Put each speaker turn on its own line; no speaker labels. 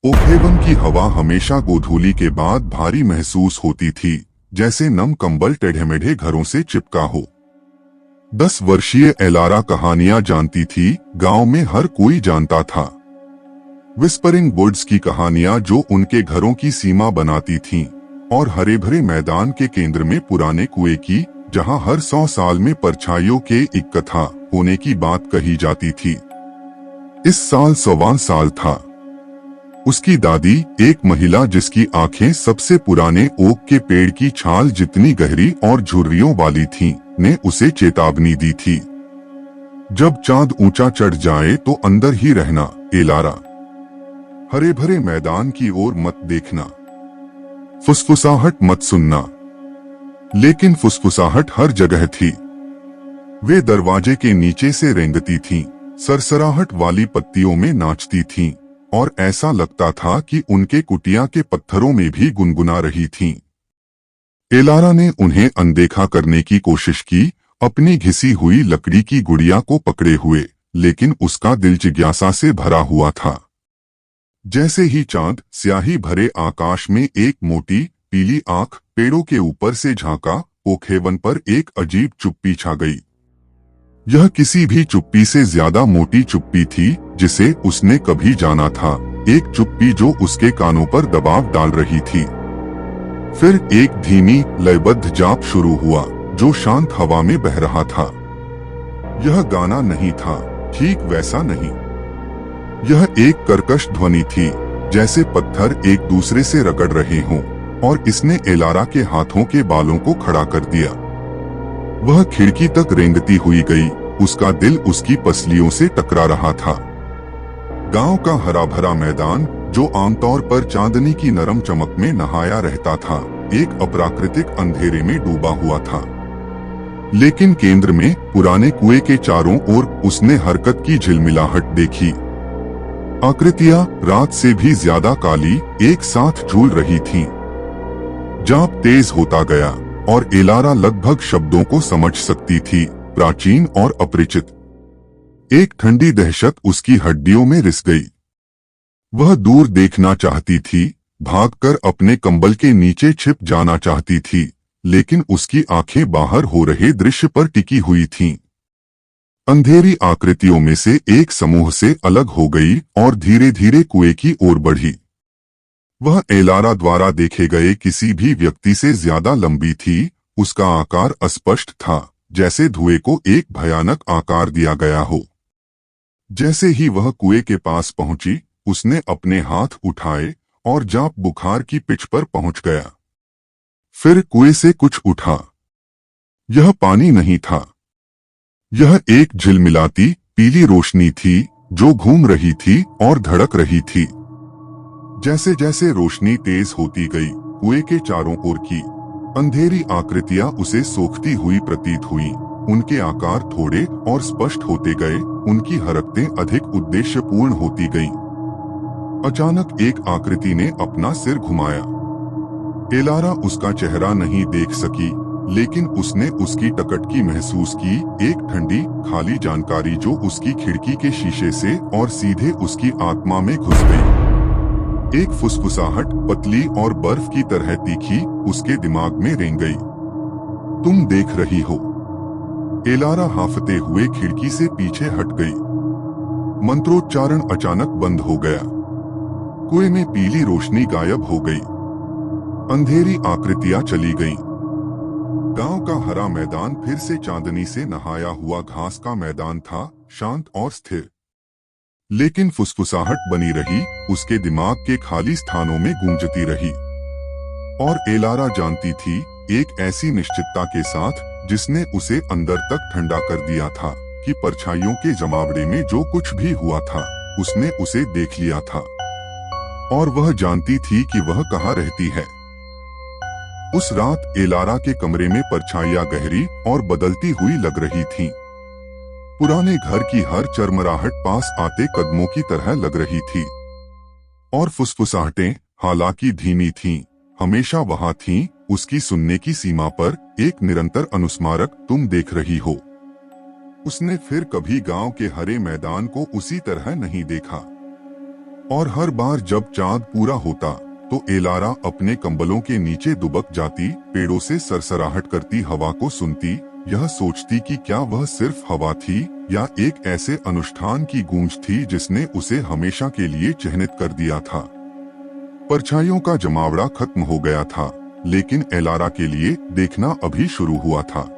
ओखेवन की हवा हमेशा गोधूली के बाद भारी महसूस होती थी, जैसे नम कंबल टेढ़े-मेढ़े घरों से चिपका हो। 10 वर्षीय एलारा कहानियां जानती थी, गांव में हर कोई जानता था। विस्परिंग वुड्स की कहानियां जो उनके घरों की सीमा बनाती थीं, और हरे भरे मैदान के केंद्र में पुराने कुएं की, जहां हर 100 साल में परछाइयों के इकट्ठा होने की बात कही जाती थी। इस साल 100वां साल था। उसकी दादी, एक महिला जिसकी आंखें सबसे पुराने ओक के पेड़ की छाल जितनी गहरी और झुर्रियों वाली थीं, ने उसे चेतावनी दी थी, जब चांद ऊंचा चढ़ जाए तो अंदर ही रहना, एलारा। हरे भरे मैदान की ओर मत देखना, फुसफुसाहट मत सुनना। लेकिन फुसफुसाहट हर जगह थी। वे दरवाजे के नीचे से रेंगती थीं, सरसराहट वाली पत्तियों में नाचती थीं, और ऐसा लगता था कि उनके कुटिया के पत्थरों में भी गुनगुना रही थीं। एलारा ने उन्हें अनदेखा करने की कोशिश की, अपनी घिसी हुई लकड़ी की गुड़िया को पकड़े हुए, लेकिन उसका दिल जिज्ञासा से भरा हुआ था। जैसे ही चांद स्याही भरे आकाश में एक मोटी पीली आंख पेड़ों के ऊपर से झांका, ओखेवन पर एक अजीब चुप्पी छा गई। यह किसी भी चुप्पी से ज्यादा मोटी चुप्पी थी जिसे उसने कभी जाना था, एक चुप्पी जो उसके कानों पर दबाव डाल रही थी। फिर एक धीमी लयबद्ध जाप शुरू हुआ, जो शांत हवा में बह रहा था। यह गाना नहीं था, ठीक वैसा नहीं। यह एक कर्कश ध्वनि थी, जैसे पत्थर एक दूसरे से रगड़ रहे हों, और इसने एलारा के हाथों के बालों को खड़ा कर दिया। वह खिड़की तक रेंगती हुई गई, उसका दिल उसकी पसलियों से टकरा रहा था। गांव का हरा भरा मैदान, जो आमतौर पर चांदनी की नरम चमक में नहाया रहता था, एक अप्राकृतिक अंधेरे में डूबा हुआ था। लेकिन केंद्र में पुराने कुएं के चारों ओर उसने हरकत की झिलमिलाहट देखी। आकृतियां रात से भी ज्यादा काली एक साथ झूल रही थीं। जाप तेज होता गया, और एलारा लगभग शब्दों को समझ सकती थी, प्राचीन और अपरिचित। एक ठंडी दहशत उसकी हड्डियों में रिस गई। वह दूर देखना चाहती थी, भागकर अपने कंबल के नीचे छिप जाना चाहती थी, लेकिन उसकी आंखें बाहर हो रहे दृश्य पर टिकी हुई थीं। अंधेरी आकृतियों में से एक समूह से अलग हो गई और धीरे धीरे कुएं की ओर बढ़ी। वह एलारा द्वारा देखे गए किसी भी व्यक्ति से ज्यादा लंबी थी, उसका आकार अस्पष्ट था, जैसे धुएं को एक भयानक आकार दिया गया हो। जैसे ही वह कुएं के पास पहुंची, उसने अपने हाथ उठाए, और जाप बुखार की पिच पर पहुंच गया। फिर कुएं से कुछ उठा। यह पानी नहीं था। यह एक झिलमिलाती पीली रोशनी थी, जो घूम रही थी और धड़क रही थी। जैसे जैसे रोशनी तेज होती गई, कुएं के चारों ओर की अंधेरी आकृतियां उसे सोखती हुई प्रतीत हुईं। उनके आकार थोड़े और स्पष्ट होते गए, उनकी हरकतें अधिक उद्देश्यपूर्ण होती गईं। अचानक एक आकृति ने अपना सिर घुमाया। एलारा उसका चेहरा नहीं देख सकी, लेकिन उसने उसकी टकटकी महसूस की, एक ठंडी खाली जानकारी जो उसकी खिड़की के शीशे से और सीधे उसकी आत्मा में घुस गई। एक फुसफुसाहट पतली और बर्फ की तरह तीखी उसके दिमाग में रेंग गई। तुम देख रही हो। एलारा हांफते हुए खिड़की से पीछे हट गई। मंत्रोच्चारण अचानक बंद हो गया। कुएं में पीली रोशनी गायब हो गई। अंधेरी आकृतियां चली गईं। गांव का हरा मैदान फिर से चांदनी से नहाया हुआ घास का मैदान था, शांत और स्थिर। लेकिन फुसफुसाहट बनी रही, उसके दिमाग के खाली स्थानों में गूंजती रही। और एलारा जानती थी, एक ऐसी निश्चितता के साथ जिसने उसे अंदर तक ठंडा कर दिया था, कि परछाइयों के जमावड़े में जो कुछ भी हुआ था, उसने उसे देख लिया था। और वह जानती थी कि वह कहाँ रहती है। उस रात एलारा के कमरे में परछाइयां गहरी और बदलती हुई लग रही थीं। पुराने घर की हर चरमराहट पास आते कदमों की तरह लग रही थी। और फुसफुसाहटें, हालांकि धीमी थीं, हमेशा वहां थीं, उसकी सुनने की सीमा पर, एक निरंतर अनुस्मारक, तुम देख रही हो। उसने फिर कभी गांव के हरे मैदान को उसी तरह नहीं देखा। और हर बार जब चांद पूरा होता तो एलारा अपने कंबलों के नीचे दुबक जाती, पेड़ों से सरसराहट करती हवा को सुनती, यह सोचती कि क्या वह सिर्फ हवा थी या एक ऐसे अनुष्ठान की गूंज थी जिसने उसे हमेशा के लिए चिह्नित कर दिया था। परछाइयों का जमावड़ा खत्म हो गया था, लेकिन एलारा के लिए देखना अभी शुरू हुआ था।